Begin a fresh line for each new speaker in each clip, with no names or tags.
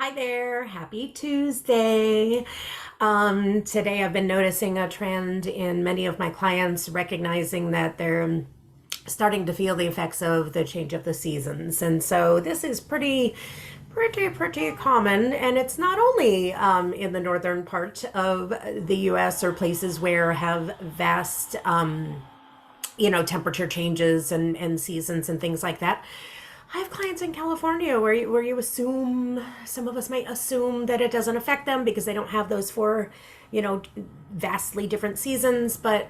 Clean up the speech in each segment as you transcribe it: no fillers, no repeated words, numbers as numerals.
Hi there, happy Tuesday. Today I've been noticing a trend in many of my clients recognizing that they're starting to feel the effects of the change of the seasons. And so this is pretty common. And it's not only in the northern part of the US or places where have vast, temperature changes and seasons and things like that. I have clients in California where you assume, some of us might assume that it doesn't affect them because they don't have those four, you know, vastly different seasons, but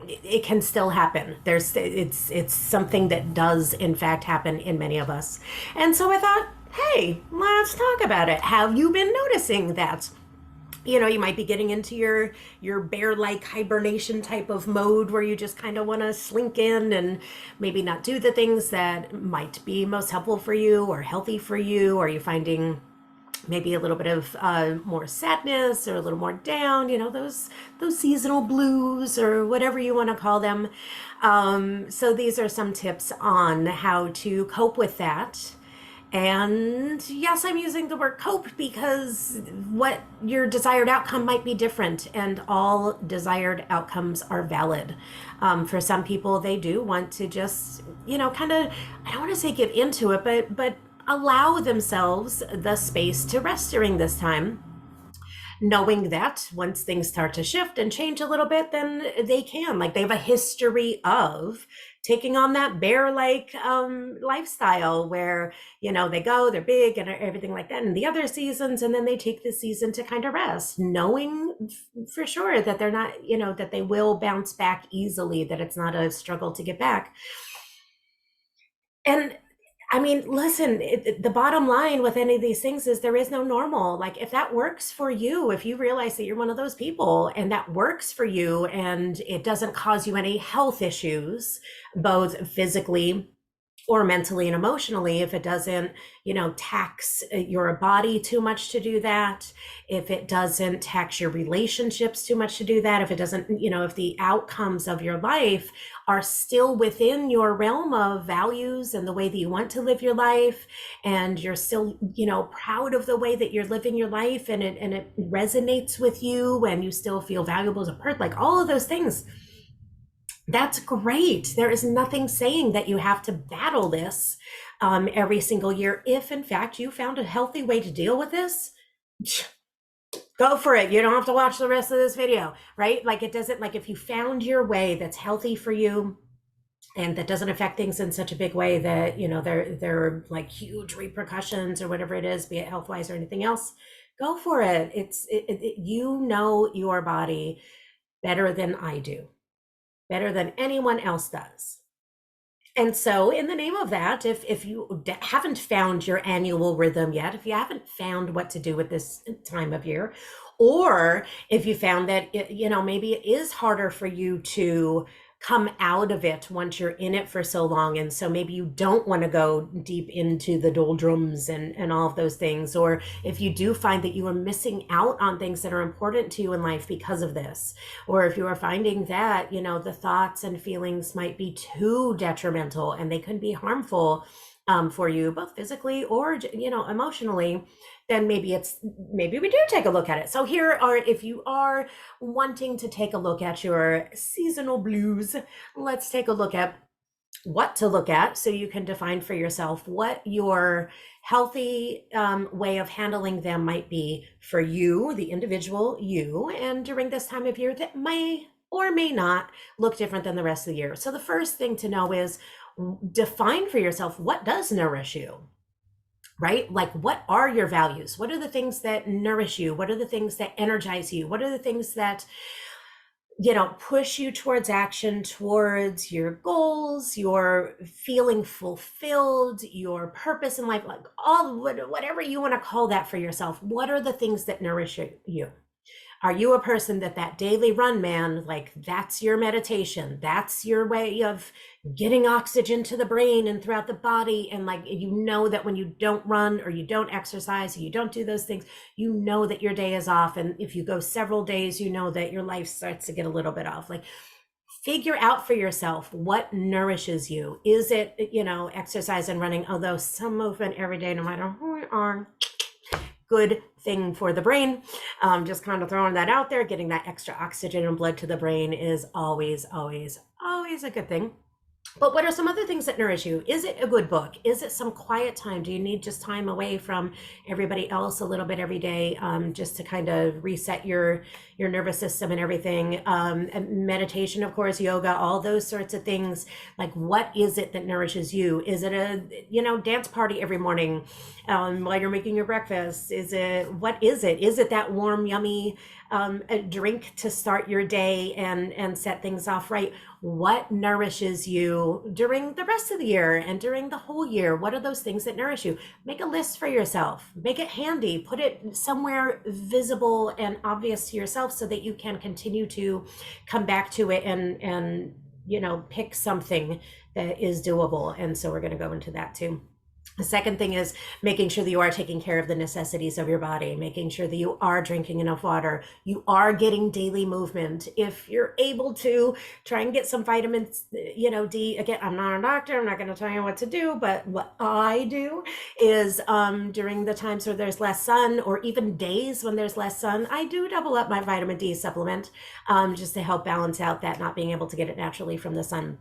it can still happen. It's something that does in fact happen in many of us. And so I thought, hey, let's talk about it. Have you been noticing that? You might be getting into your bear like hibernation type of mode where you just kind of want to slink in and maybe not do the things that might be most helpful for you or healthy for you. Or you finding maybe a little bit of more sadness or a little more down, those seasonal blues or whatever you want to call them. So these are some tips on how to cope with that. And yes, I'm using the word cope because what your desired outcome might be different, and all desired outcomes are valid. For some people, they do want to just, kind of, I don't want to say get into it, but allow themselves the space to rest during this time, knowing that once things start to shift and change a little bit, then they can, like, they have a history of taking on that bear like lifestyle where they go, they're big and everything like that in the other seasons, and then they take the season to kind of rest, knowing for sure that they're not, that they will bounce back easily, that it's not a struggle to get back. And I mean, listen, the bottom line with any of these things is there is no normal. Like, if that works for you, if you realize that you're one of those people and that works for you and it doesn't cause you any health issues, both physically or mentally and emotionally, if it doesn't, tax your body too much to do that, if it doesn't tax your relationships too much to do that, if it doesn't, if the outcomes of your life are still within your realm of values and the way that you want to live your life, and you're still, proud of the way that you're living your life, and it resonates with you, and you still feel valuable as a person, like all of those things, that's great. There is nothing saying that you have to battle this every single year. If in fact you found a healthy way to deal with this, go for it. You don't have to watch the rest of this video, right? Like, it doesn't, like, if you found your way that's healthy for you and that doesn't affect things in such a big way that, there are like huge repercussions or whatever it is, be it health wise or anything else, go for it. You know your body better than I do, better than anyone else does. And so, in the name of that, if you haven't found your annual rhythm yet, if you haven't found what to do with this time of year, or if you found that maybe it is harder for you to come out of it once you're in it for so long, and so maybe you don't want to go deep into the doldrums and all of those things, or if you do find that you are missing out on things that are important to you in life because of this, or if you are finding that the thoughts and feelings might be too detrimental and they can be harmful for you, both physically or emotionally, then maybe we do take a look at it. So here are, if you are wanting to take a look at your seasonal blues, let's take a look at what to look at so you can define for yourself what your healthy way of handling them might be for you, the individual you, and during this time of year that may or may not look different than the rest of the year. So the first thing to know is define for yourself what does nourish you, right? Like, what are your values? What are the things that nourish you? What are the things that energize you? What are the things that push you towards action, towards your goals, your feeling fulfilled, your purpose in life, like whatever you want to call that for yourself? What are the things that nourish you? Are you a person that daily run, man, like, that's your meditation, that's your way of getting oxygen to the brain and throughout the body, and like, that when you don't run or you don't exercise or you don't do those things, that your day is off, and if you go several days, that your life starts to get a little bit off. Like, figure out for yourself what nourishes you. Is it exercise and running, although some movement every day, no matter who we are, good thing for the brain. Just kind of throwing that out there. Getting that extra oxygen and blood to the brain is always, always, always a good thing. But what are some other things that nourish you? Is it a good book? Is it some quiet time? Do you need just time away from everybody else a little bit every day, just to kind of reset your nervous system and everything? And meditation, of course, yoga, all those sorts of things. Like, what is it that nourishes you? Is it a dance party every morning while you're making your breakfast? Is it what is it? Is it that warm, yummy a drink to start your day and set things off right? What nourishes you during the rest of the year and during the whole year? What are those things that nourish you? Make a list for yourself, make it handy, put it somewhere visible and obvious to yourself so that you can continue to come back to it and pick something that is doable. And so we're going to go into that too. The second thing is making sure that you are taking care of the necessities of your body, making sure that you are drinking enough water, you are getting daily movement. If you're able to, try and get some vitamins, D. Again, I'm not a doctor, I'm not going to tell you what to do, but what I do is during the times where there's less sun, or even days when there's less sun, I do double up my vitamin D supplement, just to help balance out that not being able to get it naturally from the sun.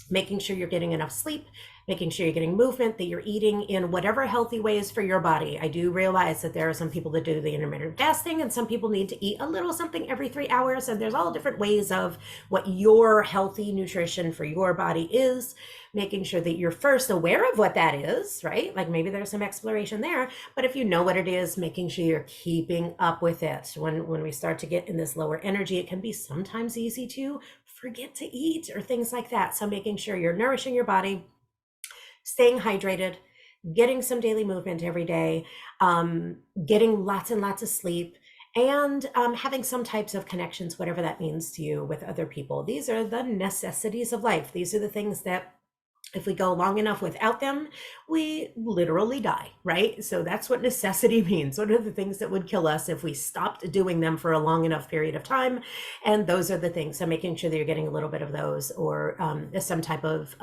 Making sure you're getting enough sleep, making sure you're getting movement, that you're eating in whatever healthy ways for your body. I do realize that there are some people that do the intermittent fasting, and some people need to eat a little something every 3 hours, and there's all different ways of what your healthy nutrition for your body is. Making sure that you're first aware of what that is, right? Like, maybe there's some exploration there, but if you know what it is, making sure you're keeping up with it. When we start to get in this lower energy, it can be sometimes easy to forget to eat or things like that. So making sure you're nourishing your body, staying hydrated, getting some daily movement every day, getting lots and lots of sleep, and having some types of connections, whatever that means to you, with other people. These are the necessities of life. These are the things that, if we go long enough without them, we literally die, right? So that's what necessity means. What are the things that would kill us if we stopped doing them for a long enough period of time? And those are the things. So making sure that you're getting a little bit of those, or some type of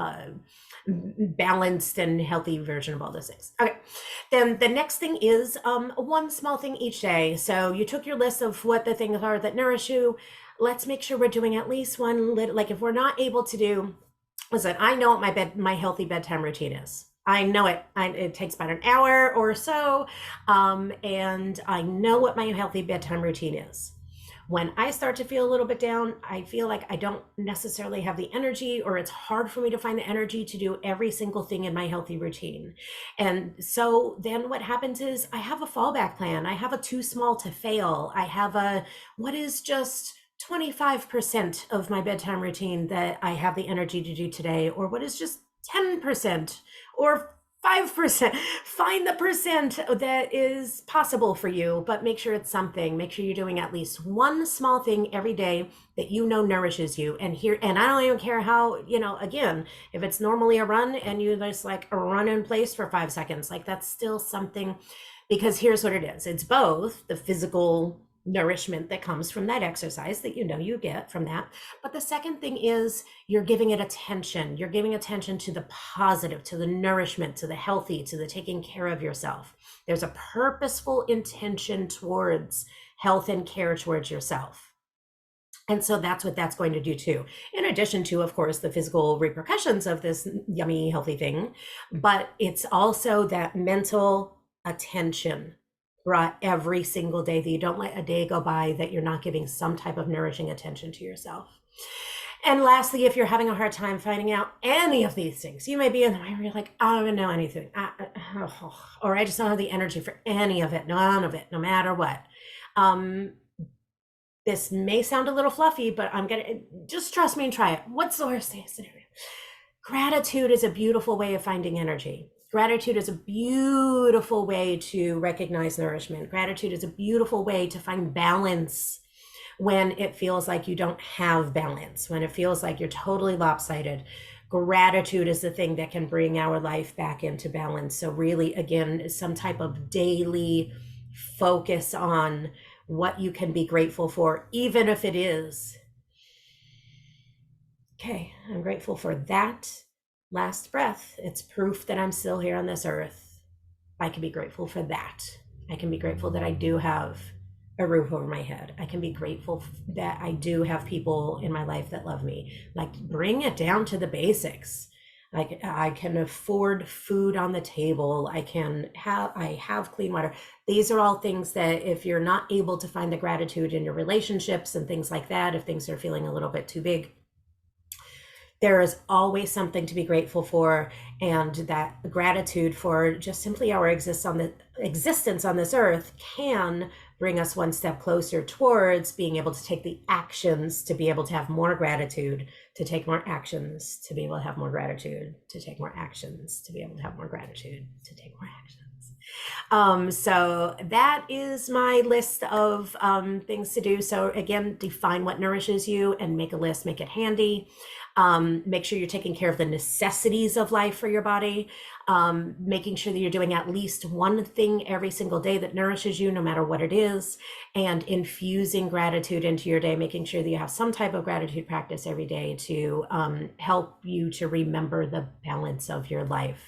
balanced and healthy version of all those things. Okay, then the next thing is one small thing each day. So you took your list of what the things are that nourish you. Let's make sure we're doing at least one. Like, if we're not able to do, listen, I know what my healthy bedtime routine is. I know it. It takes about an hour or so, and I know what my healthy bedtime routine is. When I start to feel a little bit down, I feel like I don't necessarily have the energy, or it's hard for me to find the energy to do every single thing in my healthy routine. And so then what happens is I have a fallback plan. I have a too small to fail. I have what is just 25% of my bedtime routine that I have the energy to do today, or what is just 10% or 5%. Find the percent that is possible for you, but make sure it's something. Make sure you're doing at least one small thing every day that nourishes you. And I don't even care how, again, if it's normally a run and you just like a run in place for 5 seconds, like, that's still something. Because here's what it is. It's both the physical nourishment that comes from that exercise that you get from that, but the second thing is you're giving it attention. You're giving attention to the positive, to the nourishment, to the healthy, to the taking care of yourself. There's a purposeful intention towards health and care towards yourself. And so that's what that's going to do too, in addition to, of course, the physical repercussions of this yummy, healthy thing. But it's also that mental attention brought every single day, that you don't let a day go by that you're not giving some type of nourishing attention to yourself. And lastly, if you're having a hard time finding out any of these things, you may be in the way where you're like, I don't even know anything, or I just don't have the energy for any of it, none of it, no matter what. This may sound a little fluffy, but I'm gonna, just trust me and try it. What's the worst case scenario? Gratitude is a beautiful way of finding energy. Gratitude is a beautiful way to recognize nourishment. Gratitude is a beautiful way to find balance when it feels like you don't have balance, when it feels like you're totally lopsided. Gratitude is the thing that can bring our life back into balance. So really, again, some type of daily focus on what you can be grateful for, even if it is, okay, I'm grateful for that last breath. It's proof that I'm still here on this earth. I can be grateful for that. I can be grateful that I do have a roof over my head. I can be grateful that I do have people in my life that love me. Like, bring it down to the basics. Like, I can afford food on the table. I have clean water. These are all things that if you're not able to find the gratitude in your relationships and things like that, if things are feeling a little bit too big, there is always something to be grateful for, and that gratitude for just simply our existence on this earth can bring us one step closer towards being able to take the actions to be able to have more gratitude, to take more actions, to be able to have more gratitude, to take more actions, to be able to have more gratitude, to take more actions. So that is my list of things to do. So again, define what nourishes you and make a list, make it handy. Make sure you're taking care of the necessities of life for your body. Making sure that you're doing at least one thing every single day that nourishes you, no matter what it is, and infusing gratitude into your day, making sure that you have some type of gratitude practice every day to help you to remember the balance of your life.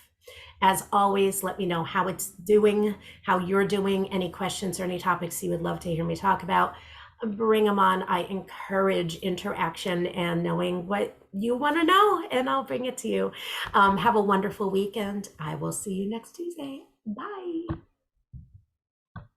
As always, let me know how it's doing, how you're doing, any questions or any topics you would love to hear me talk about. Bring them on. I encourage interaction and knowing what you want to know, and I'll bring it to you. Have a wonderful weekend. I will see you next Tuesday. Bye.